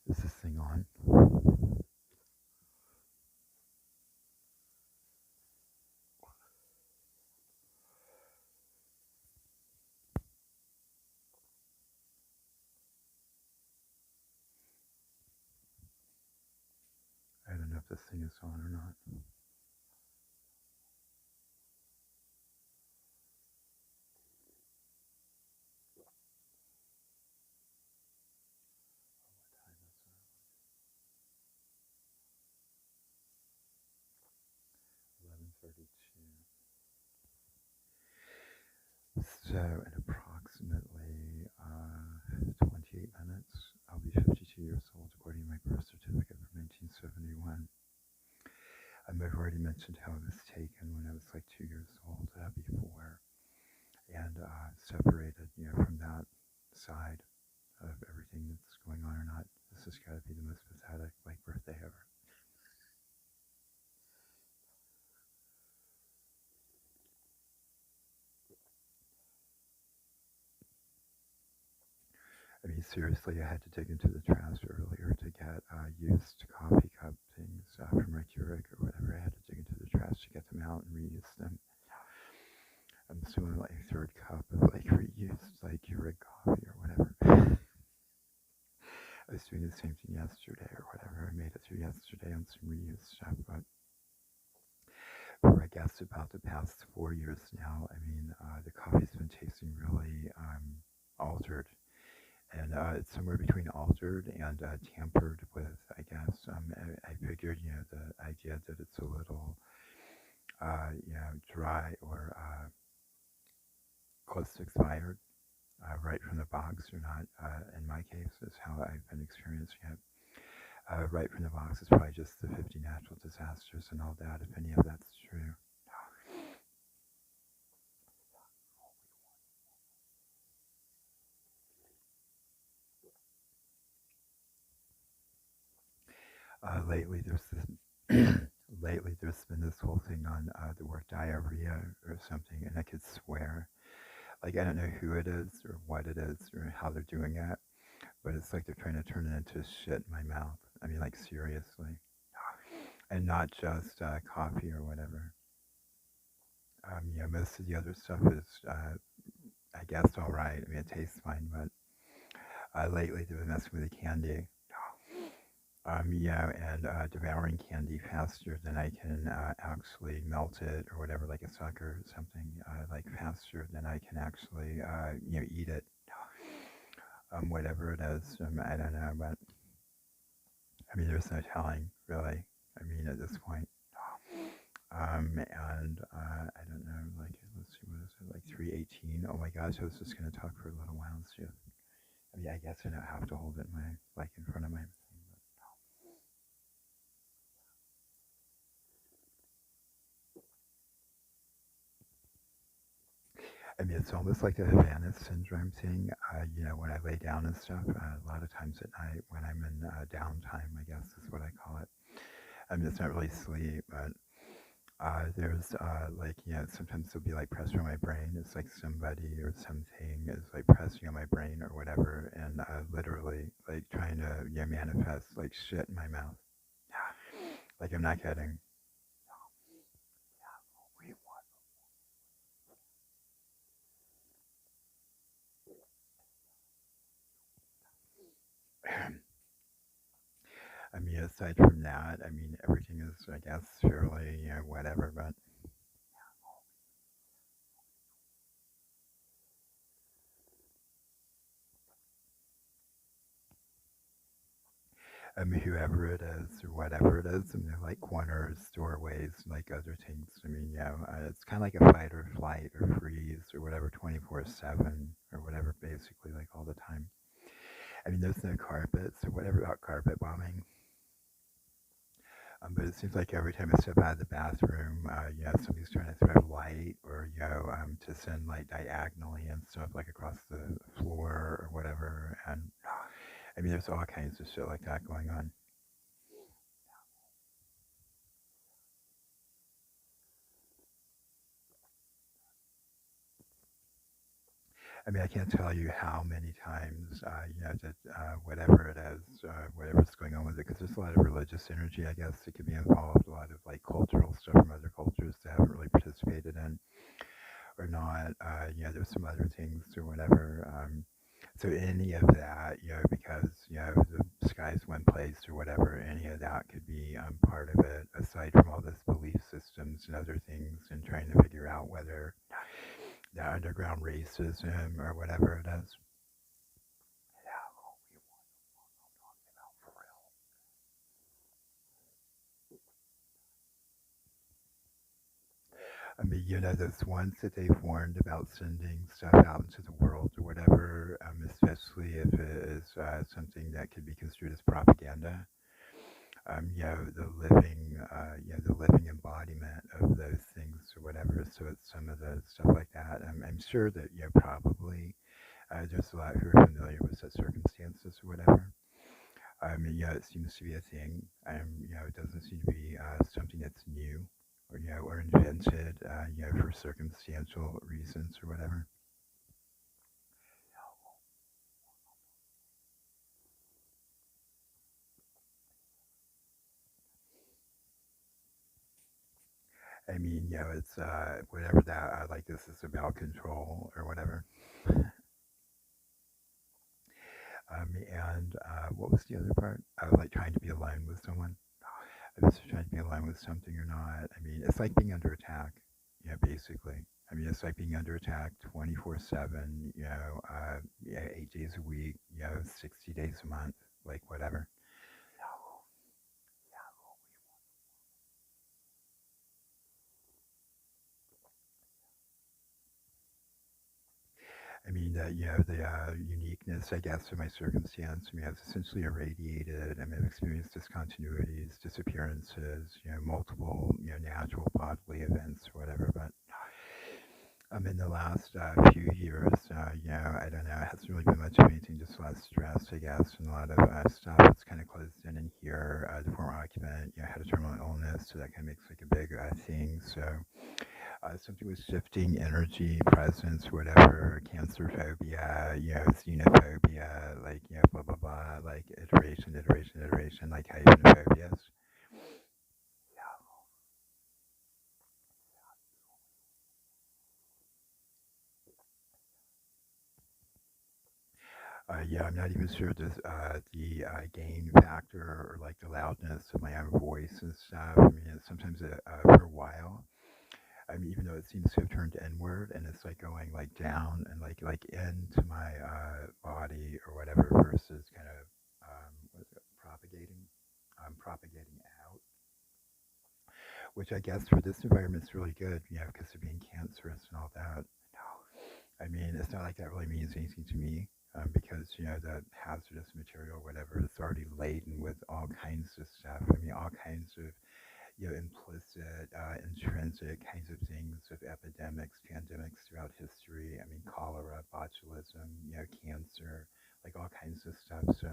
Is this thing on? I don't know if this thing is on or not. What time is it? 11:32. So in approximately 28 minutes, I'll be 52 years old according to my birth certificate from 1971. I've already mentioned how it was taken when I was like 2 years old before, and separated, from that side of everything that's going on or not. This has got to be the most pathetic like birthday ever. I mean, seriously, I had to dig into the trash earlier to get used coffee cup things from my Keurig or whatever. I had to dig into the trash to get them out and reuse them. I'm assuming like a third cup of like reused like Keurig coffee or whatever. I was doing the same thing yesterday or whatever. I made it through yesterday on some reused stuff, but for I guess about the past 4 years now, I mean, the coffee's been tasting really altered, and it's somewhere between altered and tampered with. I guess I figured, the idea that it's a little, dry or close to expired, right from the box or not. In my case, is how I've been experiencing it. Right from the box is probably just the 50 natural disasters and all that, if any of that's true. Lately, there's this. Lately, there's been this whole thing on the word diarrhea or something, and I could swear, like I don't know who it is or what it is or how they're doing it, but it's like they're trying to turn it into shit in my mouth. I mean, like seriously, and not just coffee or whatever. Most of the other stuff is, I guess, all right. I mean, it tastes fine, but lately they've been messing with the candy. And devouring candy faster than I can actually melt it or whatever, like a sucker or something, like faster than I can actually, eat it. Whatever it is, I don't know, but I mean, there's no telling, really. I mean, at this point. And I don't know, like, let's see, what is it, like 3:18? Oh my gosh, I was just going to talk for a little while. So, I mean, I guess I don't have to hold it like in front of my thing, but I mean, it's almost like a Havana syndrome thing. When I lay down and stuff, a lot of times at night when I'm in downtime, I guess is what I call it. I mean, it's not really sleep, but there's like, sometimes there'll be like pressure on my brain. It's like somebody or something is like pressing on my brain or whatever, and literally like trying to, manifest like shit in my mouth. Like, I'm not kidding. I mean, aside from that, I mean, everything is, I guess, fairly, whatever. But I mean, whoever it is or whatever it is, I mean, they're like corners, doorways, like other things. I mean, it's kind of like a fight or flight or freeze or whatever, 24/7 or whatever, basically, like all the time. I mean, there's no carpets or whatever about carpet bombing. But it seems like every time I step out of the bathroom, somebody's trying to throw light or, to send light diagonally and stuff like across the floor or whatever. And I mean, there's all kinds of shit like that going on. I mean, I can't tell you how many times, that whatever it is, whatever's going on with it, because there's a lot of religious energy, I guess, that could be involved, a lot of like cultural stuff from other cultures that haven't really participated in or not. There's some other things or whatever. So any of that, because the sky's one place or whatever, any of that could be part of it. Aside from all those belief systems and other things, and trying to figure out whether the underground racism or whatever it is. I mean, those ones that they've warned about sending stuff out into the world or whatever, especially if it is something that could be construed as propaganda. The living embodiment of those things or whatever. So it's some of the stuff like that. I'm sure that probably there's a lot who are familiar with such circumstances or whatever. It seems to be a thing. It doesn't seem to be something that's new or invented, for circumstantial reasons or whatever. I mean, it's whatever that like this is about control or whatever. And what was the other part? I was like trying to be aligned with someone. I was trying to be aligned with something or not. I mean, it's like being under attack. Basically. I mean, it's like being under attack 24/7. Yeah, 8 days a week. 60 days a month. Like whatever. I mean, the uniqueness, I guess, of my circumstance. I mean, I've essentially irradiated. I mean, I've experienced discontinuities, disappearances, multiple, natural bodily events or whatever. But in the last few years, I don't know, it hasn't really been much of anything, just a lot of stress, I guess, and a lot of stuff that's kind of closed in here. The former occupant, had a terminal illness, so that kind of makes like a big thing. So something with shifting energy, presence, whatever, cancer phobia, xenophobia, like, blah, blah, blah, like iteration, like hypnophobias. I'm not even sure the gain factor or like the loudness of my own voice and stuff. I mean, sometimes for a while, I mean, even though it seems to have turned inward and it's like going like down and like into my body or whatever versus kind of what is it, propagating out, which I guess for this environment is really good, because of being cancerous and all that. I mean, it's not like that really means anything to me, because the hazardous material, whatever, it's already laden with all kinds of stuff. I mean, all kinds of implicit, intrinsic kinds of things of epidemics, pandemics throughout history. I mean, cholera, botulism, cancer, like all kinds of stuff. So,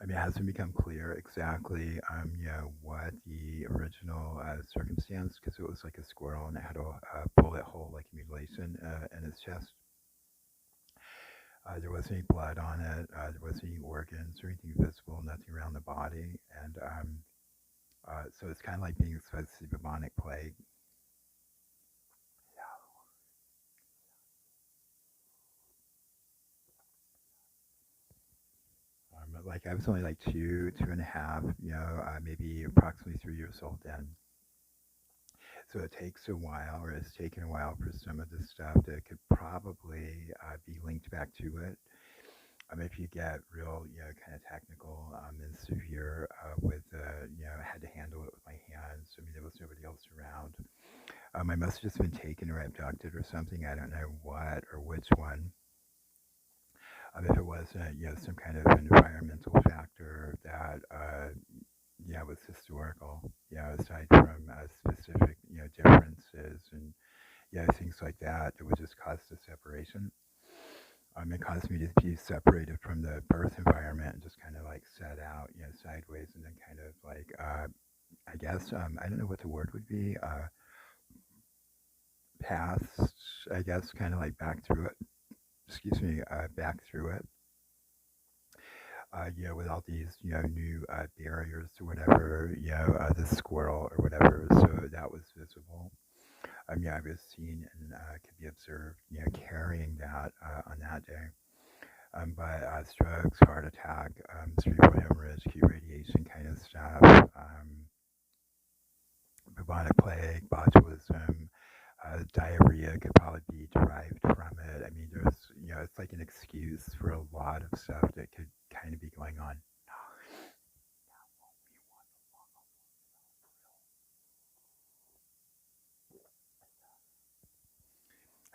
I mean, it hasn't become clear exactly, what the original circumstance, because it was like a squirrel and it had a bullet hole, like mutilation in its chest. There wasn't any blood on it. There wasn't any organs or anything visible, nothing around the body. And so it's kind of like being exposed to the bubonic plague. Like I was only like two and a half, maybe approximately 3 years old then. So it takes a while, or it's taken a while for some of the stuff that could probably be linked back to it. If you get real, kind of technical and severe with, I had to handle it with my hands. I mean, there was nobody else around. I must have just been taken or abducted or something. I don't know what or which one. If it wasn't, some kind of environmental factor that, was historical, aside from specific, differences and, things like that, it would just cause the separation. It caused me to be separated from the birth environment and just kind of like set out, sideways and then kind of like, I guess, I don't know what the word would be, paths, I guess, kind of like back through it, excuse me, back through it, with all these, new barriers or whatever, the squirrel or whatever, so that was visible. I was seen and could be observed, carrying that on that day. But strokes, heart attack, cerebral hemorrhage, acute radiation kind of stuff, bubonic plague, botulism, diarrhea could probably be derived from it. I mean, it's like an excuse for a lot of stuff that could kind of be going on.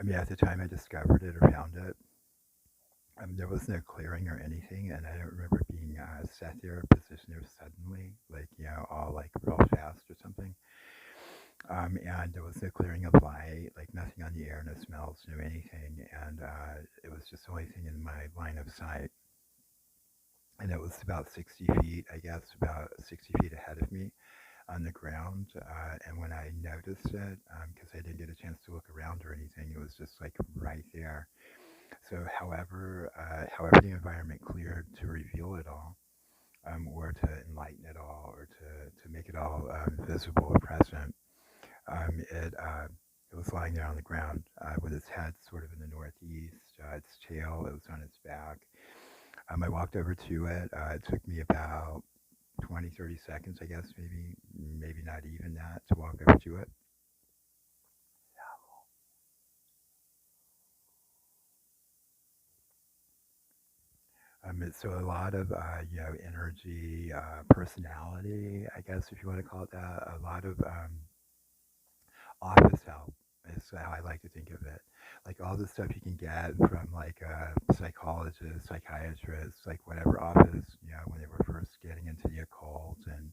I mean, at the time I discovered it or found it, there was no clearing or anything, and I don't remember being sat there, positioned there suddenly, like, all like real fast or something. And there was no clearing of light, like nothing on the air, no smells, no anything, and it was just the only thing in my line of sight. And it was about 60 feet, I guess, about 60 feet ahead of me on the ground. And when I noticed it, because I didn't get a chance to look around or anything, it was just like right there. So, however the environment cleared to reveal it all, or to enlighten it all, or to make it all visible or present, it was lying there on the ground with its head sort of in the northeast, its tail, it was on its back. I walked over to it. It took me about 20, 30 seconds, I guess, maybe not even that, to walk over to it. So a lot of energy, personality, I guess if you want to call it that. A lot of office help is how I like to think of it. Like all the stuff you can get from like a psychologist, psychiatrist, like whatever office, when they were first getting into the occult, and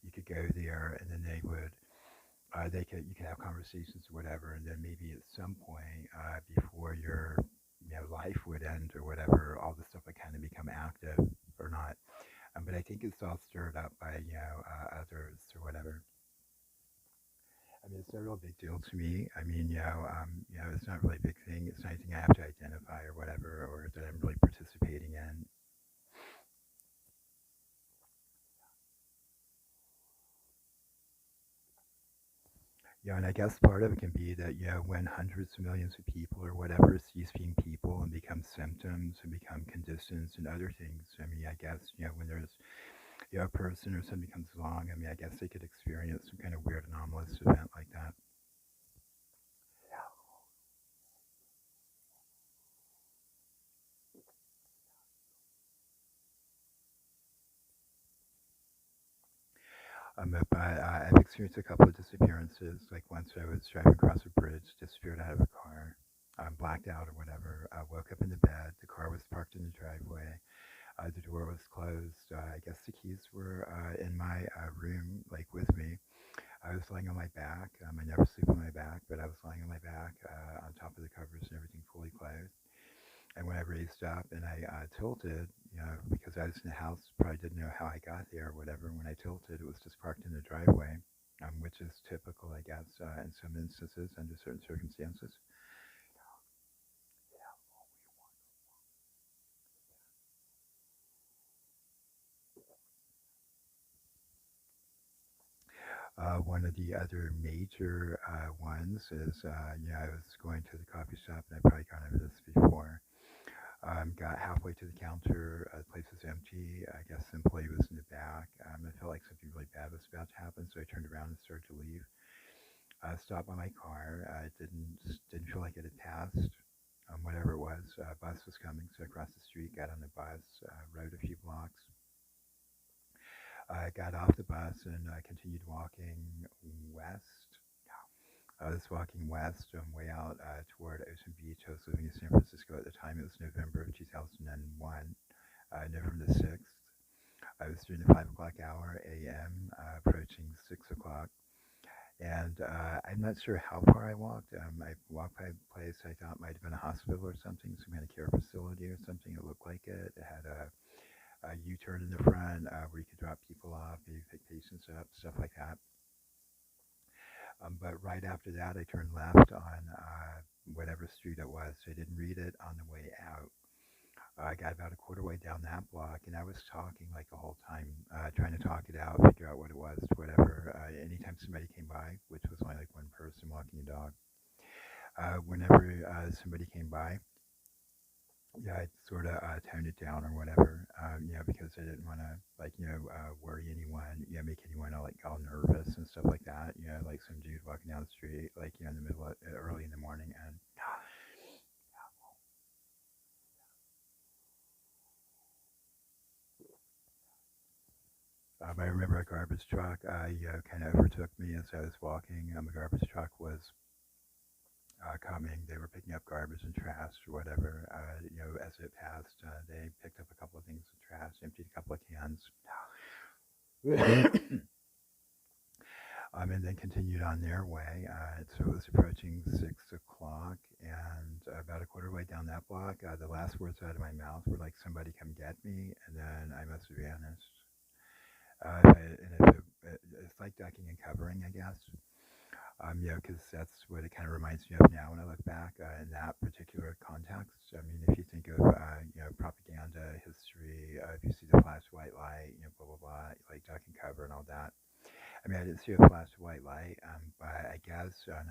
you could go there, and then you could have conversations or whatever, and then maybe at some point before your life would end or whatever, all the stuff would kind of become active or not. But I think it's all stirred up by others or whatever. I mean, it's not a real big deal to me. I mean, it's not really a big thing. It's not anything I have to identify or whatever, or that I'm really participating in. And I guess part of it can be that, when hundreds of millions of people or whatever cease being people and become symptoms and become conditions and other things, I mean, I guess, when there's, a person or somebody comes along, I mean, I guess they could experience some kind of weird anomalous event like that. But I've experienced a couple of disappearances. Like once I was driving across a bridge, disappeared out of a car, blacked out or whatever. Woke up in the bed. The car was parked in the driveway. The door was closed. I guess the keys were in my room, like with me. I was lying on my back. I never sleep on my back, but I was lying on my back on top of the covers and everything fully clothed. And when I raised up and I tilted, because I was in the house, probably didn't know how I got there or whatever. When I tilted, it was just parked in the driveway, which is typical, I guess, in some instances under certain circumstances. One of the other major ones is, I was going to the coffee shop, and I've probably gone over this before. Got halfway to the counter, the place was empty. I guess the employee was in the back. I felt like something really bad was about to happen, so I turned around and started to leave. Stopped by my car. Didn't feel like it had passed. Whatever it was, bus was coming, so I crossed the street, got on the bus, rode a few blocks. I got off the bus and continued walking west. I was walking west way out toward Ocean Beach. I was living in San Francisco at the time. It was November of 2001, November the 6th. I was doing the 5 o'clock hour a.m., approaching 6 o'clock. And I'm not sure how far I walked. I walked by a place I thought might have been a hospital or something, some kind of care facility or something. It looked like it. It had a U-turn in the front. one where you could drop people off, maybe pick patients up, stuff like that. But right after that, I turned left on whatever street it was. So I didn't read it on the way out. I got about a quarter way down that block, and I was talking like the whole time, trying to talk it out, figure out what it was, whatever. Anytime somebody came by, which was only like one person walking a dog, whenever somebody came by, yeah, I'd sort of tone it down or whatever, because I didn't want to like worry anyone, make anyone like all nervous and stuff like that. Like some dude walking down the street, like in the middle of early in the morning, and I remember a garbage truck, kind of overtook me as I was walking. The garbage truck was coming. They were picking up garbage and trash or whatever. As it passed, they picked up a couple of things of trash, emptied a couple of cans, and then continued on their way. So it was approaching 6 o'clock, and about a quarter way down that block, the last words out of my mouth were like, "Somebody come get me," and then I must have vanished. It's like ducking and covering, I guess. Because that's what it kind of reminds me of now when I look back in that particular context. I mean, if you think of propaganda history, if you see the flash white light, blah blah blah, like duck and cover and all that. I mean, I didn't see a flash white light, but I guess on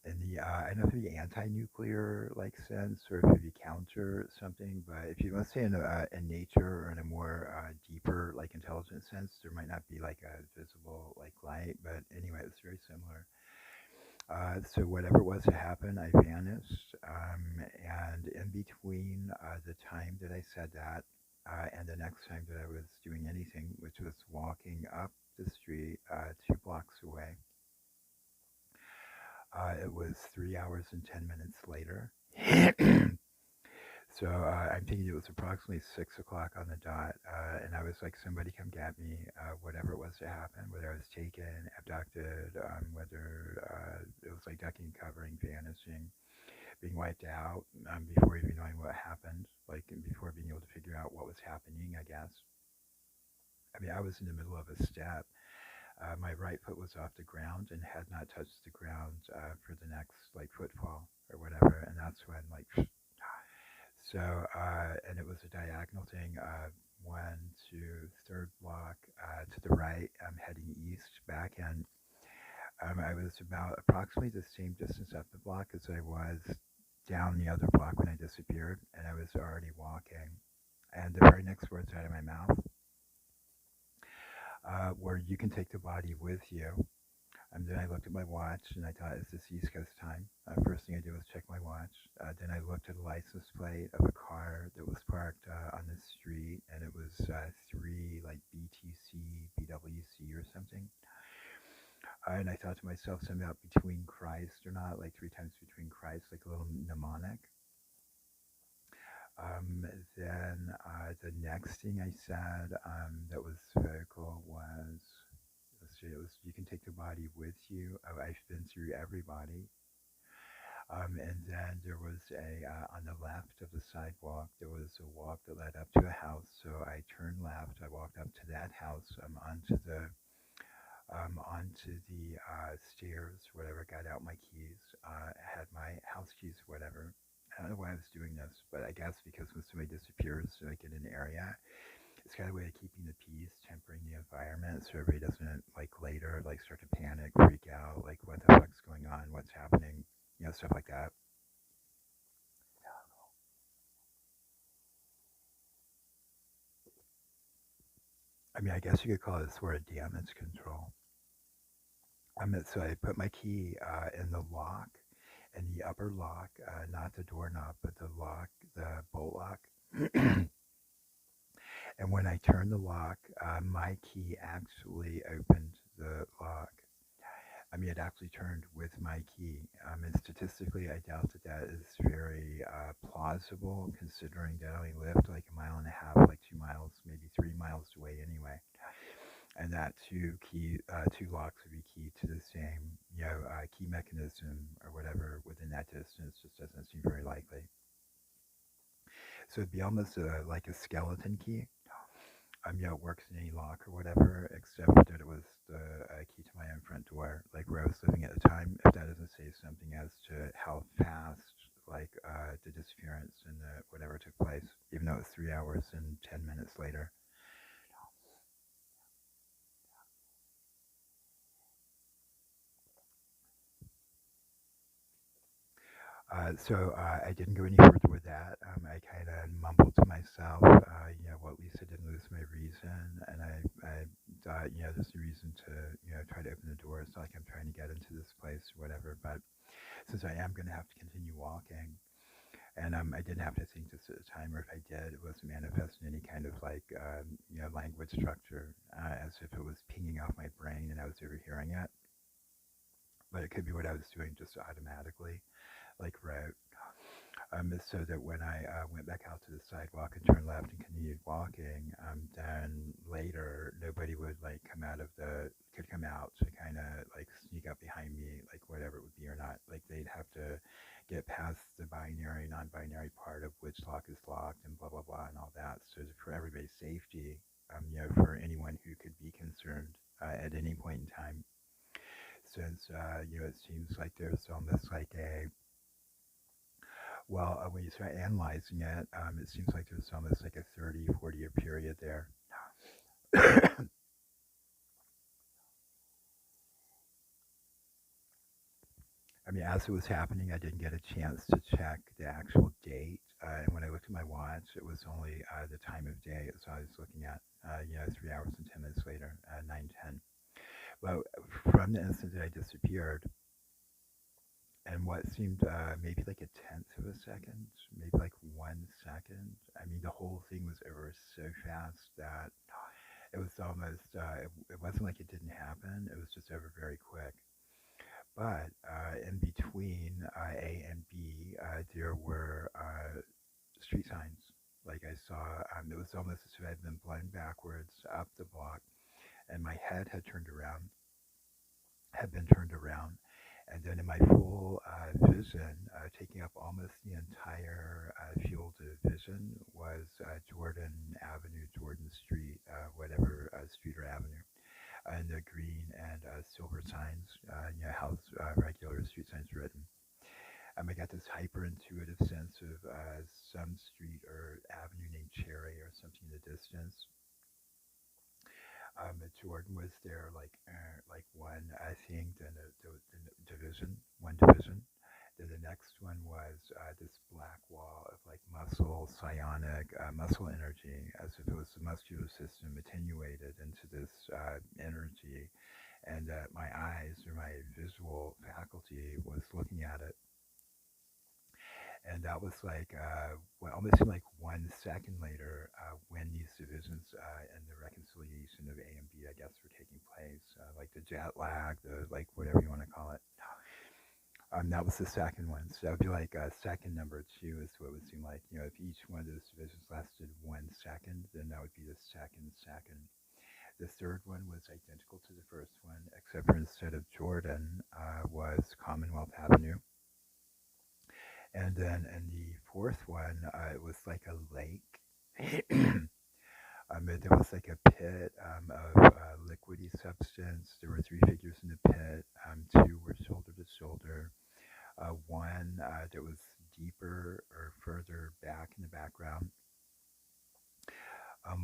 in the I don't know if it'd be anti-nuclear like sense or if it'd be counter something, but if you want to say in nature or in a more deeper like intelligent sense, there might not be like a visible like light, but anyway, it's very similar. So whatever was to happen, I vanished, and in between the time that I said that and the next time that I was doing anything, which was walking up the street 2 blocks away, it was 3 hours and 10 minutes later. So I'm thinking it was approximately 6 o'clock on the dot, and I was like, "Somebody come get me!" Whatever it was to happen, whether I was taken, abducted, whether it was like ducking, covering, vanishing, being wiped out before even knowing what happened, like before being able to figure out what was happening. I guess. I mean, I was in the middle of a step. My right foot was off the ground and had not touched the ground for the next like footfall or whatever, and that's when like so, and it was a diagonal thing, one, two, third block to the right. I'm heading east back, and I was about approximately the same distance up the block as I was down the other block when I disappeared, and I was already walking. And the very next words out of my mouth were, "You can take the body with you." And then I looked at my watch and I thought, is this East Coast time? First thing I did was check my watch. Then I looked at the license plate of a car that was parked on the street, and it was 3 like BTC, BWC or something. And I thought to myself, something about between Christ or not, like 3 times between Christ, like a little mnemonic. Um, then the next thing I said that was very cool was, let's see, it was, "You can take the body with you." Oh, I've been through everybody. And then there was on the left of the sidewalk, there was a walk that led up to a house. So I turned left. I walked up to that house, onto the stairs, whatever, got out my keys, had my house keys, whatever. I don't know why I was doing this, but I guess because when somebody disappears, like in an area, it's kind of a way of keeping the peace, tempering the environment, so everybody doesn't like later like start to panic, freak out, like what the fuck's going on, what's happening, stuff like that. I mean, I guess you could call it sort of damage control. So I put my key in the lock, in the upper lock, not the doorknob, but the lock, the bolt lock. And when I turned the lock, my key actually opened the lock. I mean, it actually turned with my key. And statistically, I doubt that that is very plausible, considering that I only lived like a mile and a half, like 2 miles, maybe 3 miles away anyway. And that two locks would be key to the same, key mechanism or whatever within that distance. Just doesn't seem very likely. So it'd be almost like a skeleton key. it works in any lock or whatever, except that it was the key to my own front door, like where I was living at the time. If that doesn't say something as to how fast, like, the disappearance and the whatever took place, even though it was 3 hours and 10 minutes later. So I didn't go any further with that. I kind of mumbled to myself, well, at least I didn't lose my reason, and I thought, there's a reason to, try to open the door. It's not like I'm trying to get into this place or whatever, but since I am going to have to continue walking, and I didn't have to think this at the time, or if I did, it wasn't manifesting any kind of like, language structure, as if it was pinging off my brain and I was overhearing it. But it could be what I was doing just automatically, like wrote. So that when I went back out to the sidewalk and turned left and continued walking, then later nobody would like could come out to kind of like sneak up behind me, like whatever it would be or not. Like they'd have to get past the binary, non-binary part of which lock is locked and blah blah blah and all that. So for everybody's safety, for anyone who could be concerned at any point in time, since it seems like there's almost like a well, when you start analyzing it, it seems like there's almost like a 30, 40-year period there. I mean, as it was happening, I didn't get a chance to check the actual date. And when I looked at my watch, it was only the time of day. So I was looking at, 3 hours and 10 minutes later, 9:10. But from the instant that I disappeared, and what seemed maybe like a tenth of a second, maybe like 1 second. I mean, the whole thing was over so fast that it was almost, it wasn't like it didn't happen. It was just over very quick. But in between A and B, there were street signs. Like I saw, it was almost as if I'd been blown backwards up the block, and my head had been turned around. And then in my full vision, taking up almost the entire field of vision was Jordan Avenue, Jordan Street, whatever street or avenue, and the green and silver signs, how regular street signs written. I got this hyper intuitive sense of some street or avenue named Cherry or something in the distance. Jordan was there like one, I think, then the division, one division. Then the next one was this black wall of like muscle, psionic, muscle energy, as if it was the muscular system attenuated into this energy, and my eyes or my visual faculty was looking at it, and that was like well, almost like 1 second later when these divisions and the reconciliation of A and B, I guess, were taking place, like the jet lag, the like whatever you want to call it. That was the second one. So that would be like second number two is what it would seem like. If each one of those divisions lasted 1 second, then that would be the second second. The third one was identical to the first one, except for instead of Jordan, was Commonwealth Avenue. And then in the fourth one, it was like a lake. There was like a pit of liquidy substance. There were three figures in the pit. Two were shoulder to shoulder. One that was deeper or further back in the background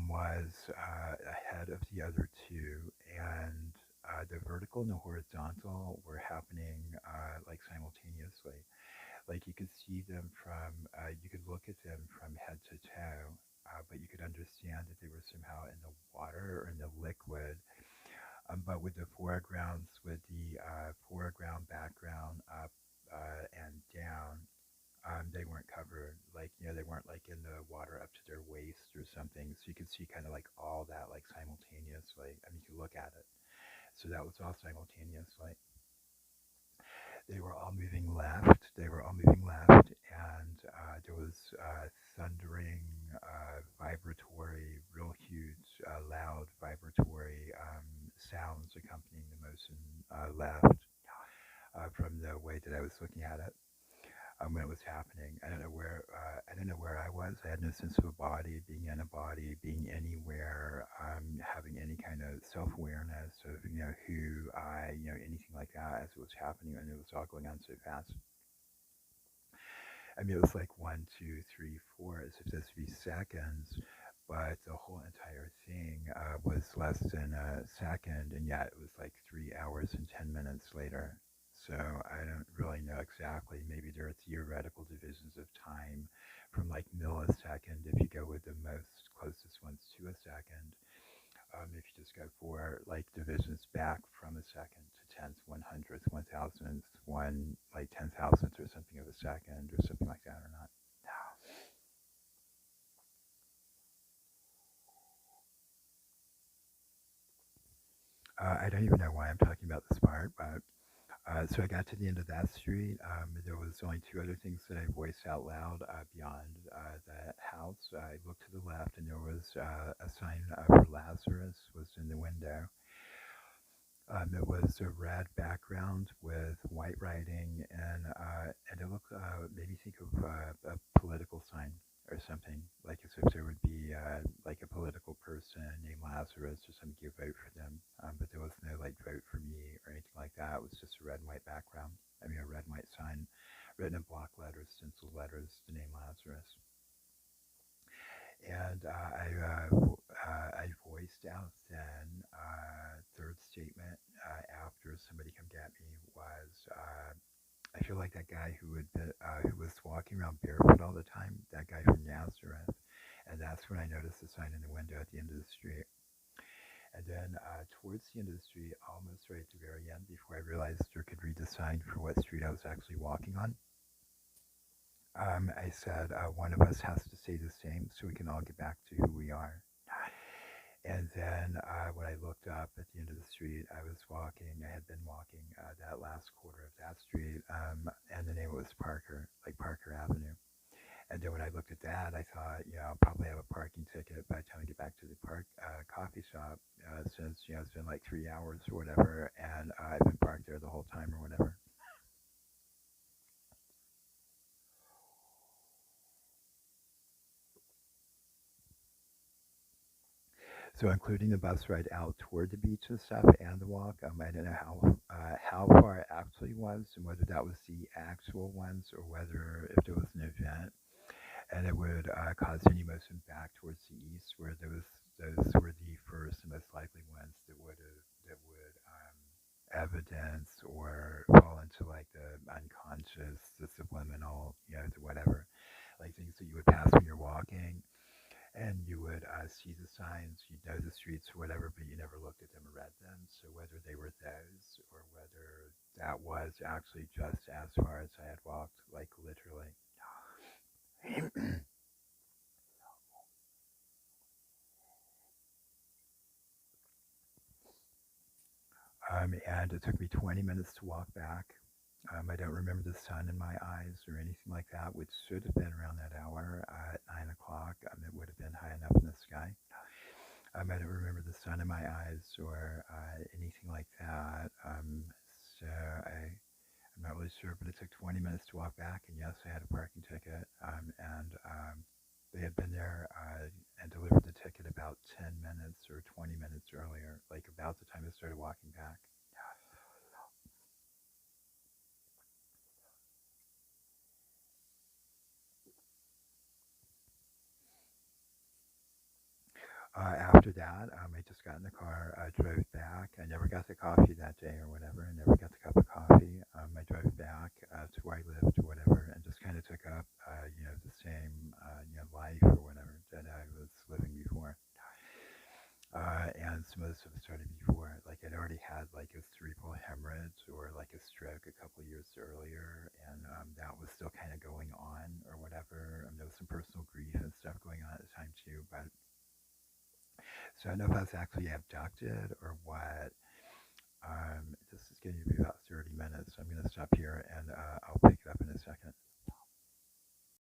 was ahead of the other two, and the vertical and the horizontal were happening like simultaneously. Like you could see them from, you could look at them from head to toe, but you could understand that they were somehow in the water or in the liquid. But with the foregrounds, with the foreground, background, up and down, they weren't covered. Like, they weren't like in the water up to their waist or something. So you could see kind of like all that like simultaneously. I mean, you could look at it. So that was all simultaneously. They were all moving left. They were all moving left, and there was thundering, vibratory, real huge, loud, vibratory sounds accompanying the motion left from the way that I was looking at it. when it was happening. I don't know where I was. I had no sense of a body, being in a body, being anywhere, having any kind of self-awareness of, who I, anything like that as it was happening, and it was all going on so fast. I mean, it was like one, two, three, four, as if those would be seconds, but the whole entire thing was less than a second, and yet it was like 3 hours and 10 minutes later. So I don't really know exactly. Maybe there are theoretical divisions of time from like millisecond if you go with the most closest ones to a second. If you just go for like divisions back from a second to tenths, one hundredths, one thousandths, one like 10,000th or something of a second or something like that or not. I don't even know why I'm talking about this part, but so I got to the end of that street. There was only two other things that I voiced out loud beyond the house. I looked to the left, and there was a sign for Lazarus was in the window. It was a red background with white writing, and it looked made me think of a political sign or something, like as if there would be like a political person named Lazarus or something you vote for them. But there was no like vote for me or anything like that. It was just a red and white background. I mean, a red and white sign written in block letters, stenciled letters, the name Lazarus. And I voiced out then third statement after somebody come get me was I feel like that guy who was walking around barefoot all the time, that guy from Nazareth, and that's when I noticed the sign in the window at the end of the street. And then towards the end of the street, almost right at the very end, before I realized I could read the sign for what street I was actually walking on, I said, one of us has to say the same so we can all get back to who we are. And then when I looked up at the end of the street, I was walking, I had been walking that last quarter of that street, and the name was Parker, like Parker Avenue. And then when I looked at that, I thought, I'll probably have a parking ticket by the time I get back to the coffee shop, since, it's been like 3 hours or whatever, and I've been parked there the whole time or whatever. So including the bus ride out toward the beach and stuff and the walk, I don't know how far it actually was and whether that was the actual ones or whether if there was an event and it would cause any motion back towards the east where those were the first and most likely ones that would evidence or fall into like the unconscious, the subliminal, the whatever, like things that you would pass when you're walking and you would see the signs, you'd know the streets or whatever, but you never looked at them or read them. So whether they were those or whether that was actually just as far as I had walked, like literally. And it took me 20 minutes to walk back. I don't remember the sun in my eyes or anything like that, which should have been around that hour at 9 o'clock. It would have been high enough in the sky. I don't remember the sun in my eyes or anything like that. I'm not really sure, but it took 20 minutes to walk back, and yes, I had a parking ticket, and they had been there and delivered the ticket about 10 minutes or 20 minutes earlier, like about the time I started walking back. After that, I just got in the car, drove back. I never got the coffee that day or whatever. I never got the cup of coffee. I drove back to where I lived or whatever, and just kind of took up, the same, life or whatever that I was living before. And some of the stuff started before. Like I'd already had like a cerebral hemorrhage or like a stroke a couple of years earlier, and that was still kind of going on or whatever. There was some personal grief and stuff going on at the time too, but so I don't know if that's actually abducted or what. This is going to be about 30 minutes. So I'm going to stop here and I'll pick it up in a second.